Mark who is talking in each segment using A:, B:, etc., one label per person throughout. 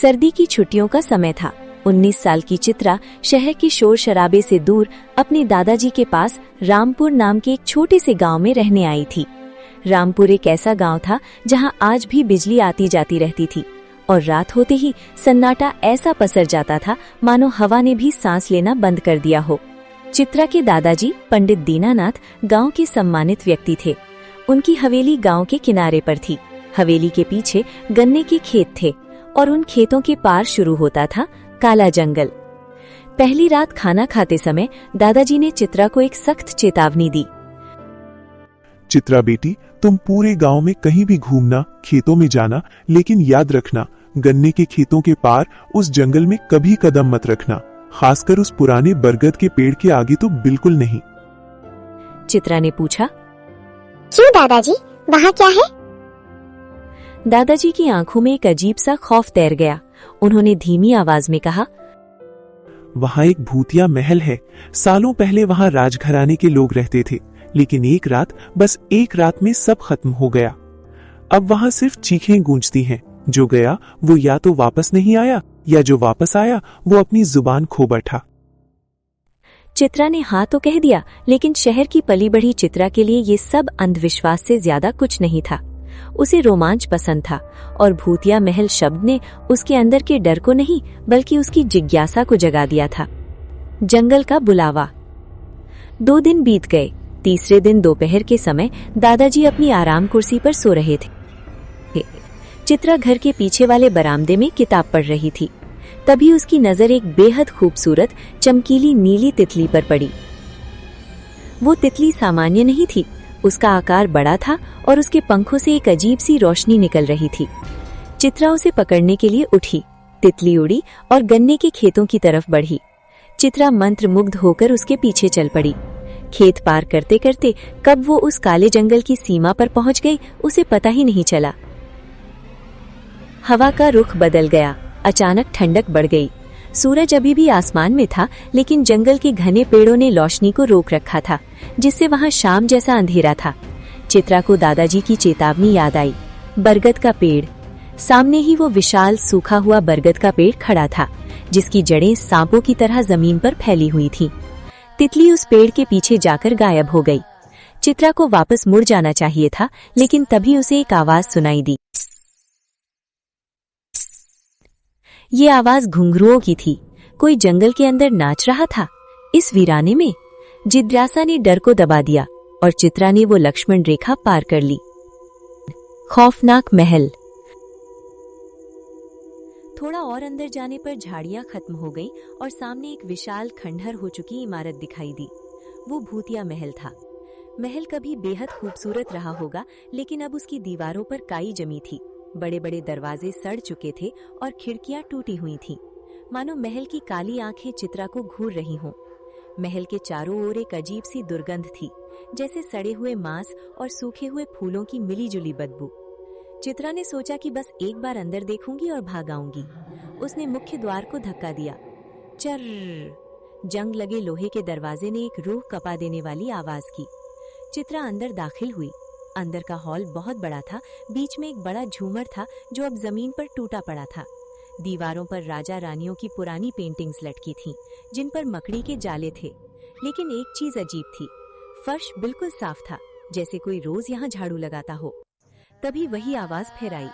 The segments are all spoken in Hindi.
A: सर्दी की छुट्टियों का समय था। 19 साल की चित्रा शहर की शोर शराबे से दूर अपने दादाजी के पास रामपुर नाम के एक छोटे से गांव में रहने आई थी। रामपुर एक ऐसा गांव था जहां आज भी बिजली आती जाती रहती थी और रात होते ही सन्नाटा ऐसा पसर जाता था मानो हवा ने भी सांस लेना बंद कर दिया हो। चित्रा के दादाजी पंडित दीनानाथ गांव के सम्मानित व्यक्ति थे। उनकी हवेली गांव के किनारे पर थी। हवेली के पीछे गन्ने के खेत थे और उन खेतों के पार शुरू होता था काला जंगल। पहली रात खाना खाते समय दादाजी ने चित्रा को एक सख्त चेतावनी दी।
B: चित्रा बेटी, तुम पूरे गांव में कहीं भी घूमना, खेतों में जाना, लेकिन याद रखना गन्ने के खेतों के पार उस जंगल में कभी कदम मत रखना, खासकर उस पुराने बरगद के पेड़ के आगे तो बिल्कुल नहीं।
A: चित्रा ने पूछा,
C: क्यों दादाजी, वहाँ क्या है?
A: दादाजी की आंखों में एक अजीब सा खौफ तैर गया। उन्होंने धीमी आवाज में कहा,
B: वहाँ एक भूतिया महल है। सालों पहले वहाँ राजघराने के लोग रहते थे, लेकिन एक रात, बस एक रात में सब खत्म हो गया। अब वहाँ सिर्फ चीखें गूंजती हैं। जो गया वो या तो वापस नहीं आया, या जो वापस आया वो अपनी जुबान खो बैठा।
A: चित्रा ने हाँ तो कह दिया, लेकिन शहर की पली बढ़ी चित्रा के लिए ये सब अंधविश्वास से ज्यादा कुछ नहीं था। उसे रोमांच पसंद था और भूतिया महल शब्द ने उसके अंदर के डर को नहीं बल्कि उसकी जिज्ञासा को जगा दिया था। जंगल का बुलावा। 2 दिन बीत गए। तीसरे दिन दोपहर के समय दादाजी अपनी आराम कुर्सी पर सो रहे थे। चित्रा घर के पीछे वाले बरामदे में किताब पढ़ रही थी। तभी उसकी नजर एक बेहद खूबसूरत चमकीली नीली तितली पर पड़ी। वो तितली सामान्य नहीं थी। उसका आकार बड़ा था और उसके पंखों से एक अजीब सी रोशनी निकल रही थी। चित्रा उसे पकड़ने के लिए उठी। तितली उड़ी और गन्ने के खेतों की तरफ बढ़ी। चित्रा मंत्रमुग्ध होकर उसके पीछे चल पड़ी। खेत पार करते करते कब वो उस काले जंगल की सीमा पर पहुंच गई, उसे पता ही नहीं चला। हवा का रुख बदल गया। अचानक ठंडक बढ़ गई। सूरज अभी भी आसमान में था, लेकिन जंगल के घने पेड़ों ने रोशनी को रोक रखा था, जिससे वहां शाम जैसा अंधेरा था। चित्रा को दादाजी की चेतावनी याद आई। बरगद का पेड़। सामने ही वो विशाल सूखा हुआ बरगद का पेड़ खड़ा था, जिसकी जड़ें सांपों की तरह जमीन पर फैली हुई थीं। तितली उस पेड़ के पीछे जाकर गायब हो गई। चित्रा को वापस मुड़ जाना चाहिए था, लेकिन तभी उसे एक आवाज सुनाई दी। ये आवाज घुंघरुओं की थी। कोई जंगल के अंदर नाच रहा था। इस वीराने में जिज्ञासा ने डर को दबा दिया और चित्रा ने वो लक्ष्मण रेखा पार कर ली। खौफनाक महल। थोड़ा और अंदर जाने पर झाड़ियां खत्म हो गईं और सामने एक विशाल खंडहर हो चुकी इमारत दिखाई दी। वो भूतिया महल था। महल कभी बेहद खूबसूरत रहा होगा, लेकिन अब उसकी दीवारों पर काई जमी थी। बड़े बड़े दरवाजे सड़ चुके थे और खिड़कियां टूटी हुई थीं, मानो महल की काली आंखें चित्रा को घूर रही हों। महल के चारों ओर एक अजीब सी दुर्गंध थी, जैसे सड़े हुए मांस और सूखे हुए फूलों की मिलीजुली बदबू। चित्रा ने सोचा कि बस एक बार अंदर देखूंगी और भाग आऊंगी। उसने मुख्य द्वार को धक्का दिया। चर्र। जंग लगे लोहे के दरवाजे ने एक रूह कपा देने वाली आवाज की। चित्रा अंदर दाखिल हुई। अंदर का हॉल बहुत बड़ा था। बीच में एक बड़ा झूमर था जो अब जमीन पर टूटा पड़ा था। दीवारों पर राजा रानियों की पुरानी पेंटिंग्स लटकी थीं, जिन पर मकड़ी के जाले थे। लेकिन एक चीज अजीब थी। फर्श बिल्कुल साफ था, जैसे कोई रोज यहाँ झाड़ू लगाता हो। तभी वही आवाज फिर आई।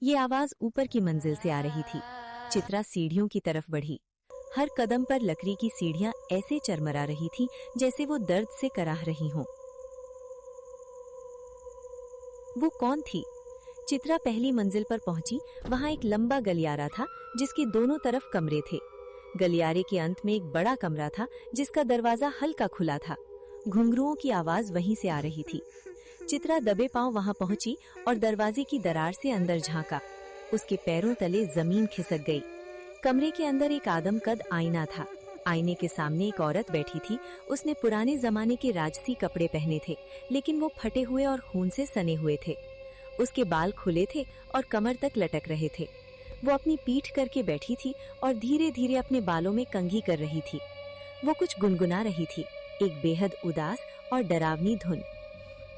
A: ये आवाज ऊपर की मंजिल से आ रही थी। चित्रा सीढ़ियों की तरफ बढ़ी। हर कदम पर लकड़ी की सीढ़ियां ऐसे चरमरा रही थीं, जैसे वो दर्द से कराह रही हों। वो कौन थी? चित्रा पहली मंजिल पर पहुंची। वहां एक लंबा गलियारा था, जिसके दोनों तरफ कमरे थे। गलियारे के अंत में एक बड़ा कमरा था, जिसका दरवाजा हल्का खुला था। घुंघरुओं की आवाज वहीं से आ रही थी। चित्रा दबे पांव वहां पहुंची और दरवाजे की दरार से अंदर झांका। उसके पैरों तले जमीन खिसक गई। कमरे के अंदर एक आदमकद आईना था। आईने के सामने एक औरत बैठी थी। उसने पुराने जमाने के राजसी कपड़े पहने थे, लेकिन वो फटे हुए और खून से सने हुए थे। उसके बाल खुले थे और कमर तक लटक रहे थे। वो अपनी पीठ करके बैठी थी और धीरे धीरे अपने बालों में कंघी कर रही थी। वो कुछ गुनगुना रही थी, एक बेहद उदास और डरावनी धुन।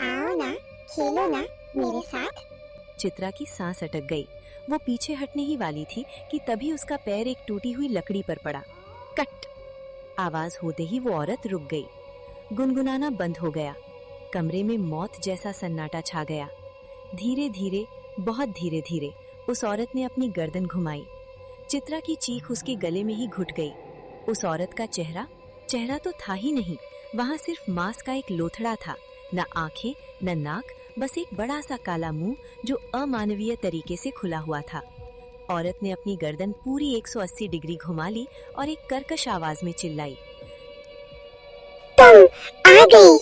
C: आओ ना, खेलो ना मेरे साथ।
A: चित्रा की सांस अटक गई। वो पीछे हटने ही वाली थी कि तभी उसका पैर एक टूटी हुई लकड़ी पर पड़ा। कट! आवाज होते ही वो औरत रुक गई। गुनगुनाना बंद हो गया। कमरे में मौत जैसा सन्नाटा छा गया। धीरे धीरे, बहुत धीरे धीरे उस औरत ने अपनी गर्दन घुमाई। चित्रा की चीख उसके गले में ही घुट गई। उस औरत का चेहरा तो था ही नहीं, वहां सिर्फ मांस का एक लोथड़ा था। न आंखें, न नाक, बस एक बड़ा सा काला मुंह जो अमानवीय तरीके से खुला हुआ था। औरत ने अपनी गर्दन पूरी 180 डिग्री घुमा ली और एक कर्कश आवाज में चिल्लाई,
C: तुम आ गई।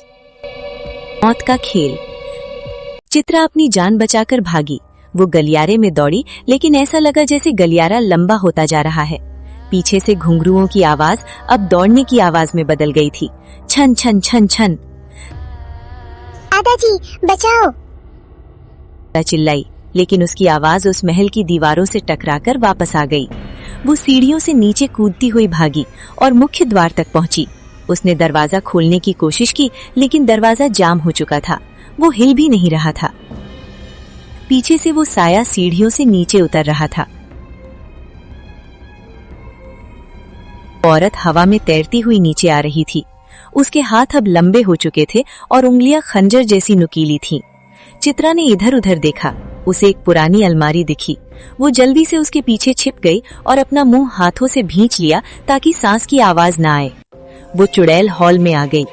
A: मौत का खेल। चित्रा अपनी जान बचाकर भागी। वो गलियारे में दौड़ी, लेकिन ऐसा लगा जैसे गलियारा लंबा होता जा रहा है। पीछे से घुंघरुओं की आवाज अब दौड़ने की आवाज में बदल गई थी। छन छन छन छन।
C: दादाजी बचाओ!
A: चिल्लाई, लेकिन उसकी आवाज उस महल की दीवारों से टकराकर वापस आ गई। वो सीढ़ियों से नीचे कूदती हुई भागी और मुख्य द्वार तक पहुंची। उसने दरवाजा खोलने की कोशिश की, लेकिन दरवाजा जाम हो चुका था। वो हिल भी नहीं रहा था। पीछे से वो साया सीढ़ियों से नीचे उतर रहा था। औरत हवा में तैरती हुई नीचे आ रही थी। उसके हाथ अब लंबे हो चुके थे और उंगलियां खंजर जैसी नुकीली थीं। चित्रा ने इधर उधर देखा। उसे एक पुरानी अलमारी दिखी। वो जल्दी से उसके पीछे छिप गई और अपना मुंह हाथों से भींच लिया ताकि सांस की आवाज ना आए। वो चुड़ैल हॉल में आ गई।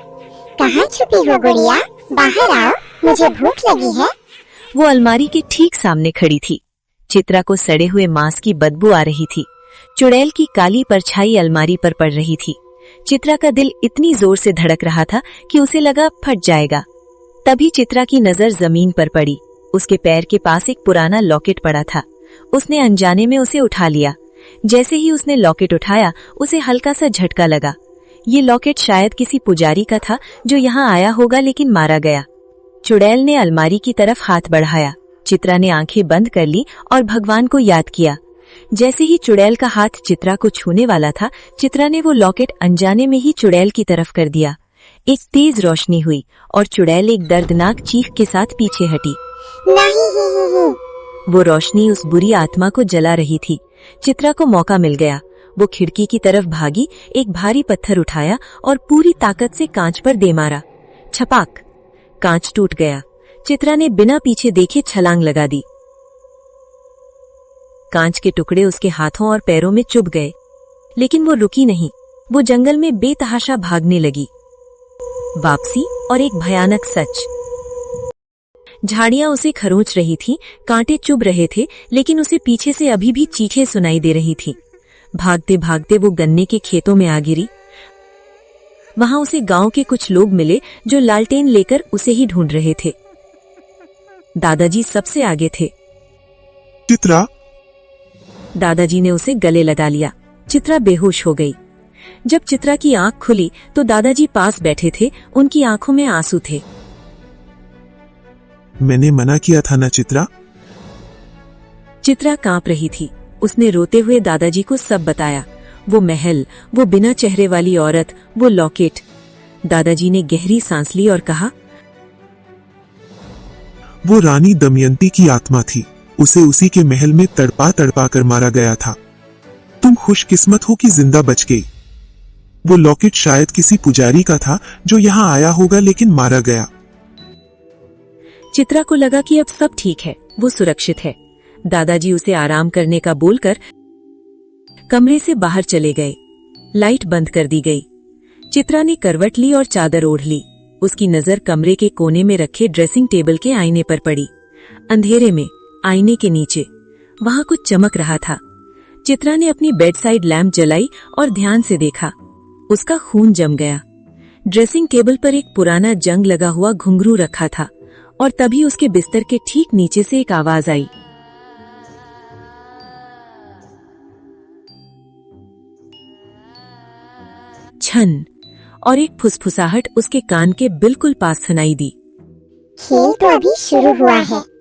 C: कहाँ छुपी हो गुड़िया? बाहर आओ, मुझे भूख लगी है।
A: वो अलमारी के ठीक सामने खड़ी थी। चित्रा को सड़े हुए मांस की बदबू आ रही थी। चुड़ैल की काली परछाई अलमारी पर पड़ रही थी। चित्रा का दिल इतनी जोर से धड़क रहा था कि उसे लगा फट जाएगा। तभी चित्रा की नजर जमीन पर पड़ी। उसके पैर के पास एक पुराना लॉकेट पड़ा था। उसने अनजाने में उसे उठा लिया। जैसे ही उसने लॉकेट उठाया, उसे हल्का सा झटका लगा। ये लॉकेट शायद किसी पुजारी का था जो यहाँ आया होगा लेकिन मारा गया। चुड़ैल ने अलमारी की तरफ हाथ बढ़ाया। चित्रा ने आंखें बंद कर ली और भगवान को याद किया। जैसे ही चुड़ैल का हाथ चित्रा को छूने वाला था, चित्रा ने वो लॉकेट अनजाने में ही चुड़ैल की तरफ कर दिया। एक तेज रोशनी हुई और चुड़ैल एक दर्दनाक चीख के साथ पीछे हटी।
C: नहीं।
A: वो रोशनी उस बुरी आत्मा को जला रही थी। चित्रा को मौका मिल गया। वो खिड़की की तरफ भागी, एक भारी पत्थर उठाया और पूरी ताकत से कांच पर दे मारा। छपाक! कांच टूट गया। चित्रा ने बिना पीछे देखे छलांग लगा दी। कांच के टुकड़े उसके हाथों और पैरों में चुभ गए, लेकिन वो रुकी नहीं। वो जंगल में बेतहाशा भागने लगी। वापसी और एक भयानक सच। झाड़ियां उसे खरोंच रही थीं, कांटे चुभ रहे थे, लेकिन उसे पीछे से अभी भी चीखें सुनाई दे रही थीं। भागते भागते वो गन्ने के खेतों में आ गिरी। वहां उसे गांव के कुछ लोग मिले जो लालटेन लेकर उसे ही ढूंढ रहे थे। दादाजी सबसे आगे थे।
B: चित्रा!
A: दादाजी ने उसे गले लगा लिया। चित्रा बेहोश हो गई। जब चित्रा की आंख खुली तो दादाजी पास बैठे थे। उनकी आंखों में आंसू थे।
B: मैंने मना किया था ना चित्रा?
A: चित्रा कांप रही थी। उसने रोते हुए दादाजी को सब बताया। वो महल, वो बिना चेहरे वाली औरत, वो लॉकेट। दादाजी ने गहरी सांस ली और कहा,
B: वो रानी दमयंती की आत्मा थी। उसे उसी के महल में तड़पा तड़पा कर मारा गया था। तुम खुशकिस्मत हो कि जिंदा बच गई। वो लॉकेट शायद किसी पुजारी का था जो यहाँ आया होगा लेकिन मारा गया।
A: चित्रा को लगा कि अब सब ठीक है, वो सुरक्षित है। दादाजी उसे आराम करने का बोलकर कमरे से बाहर चले गए। लाइट बंद कर दी गई। चित्रा ने करवट ली और चादर ओढ़ ली। उसकी नजर कमरे के कोने में रखे ड्रेसिंग टेबल के आईने पर पड़ी। अंधेरे में आईने के नीचे वहां कुछ चमक रहा था। चित्रा ने अपनी बेड साइड लैंप जलाई और ध्यान से देखा। उसका खून जम गया। ड्रेसिंग टेबल पर एक पुराना जंग लगा हुआ घुंघरू रखा था और तभी उसके बिस्तर के ठीक नीचे से एक आवाज आई। छन! और एक फुसफुसाहट उसके कान के बिल्कुल पास सुनाई दी।
C: खेल तो अभी शुरू हुआ है।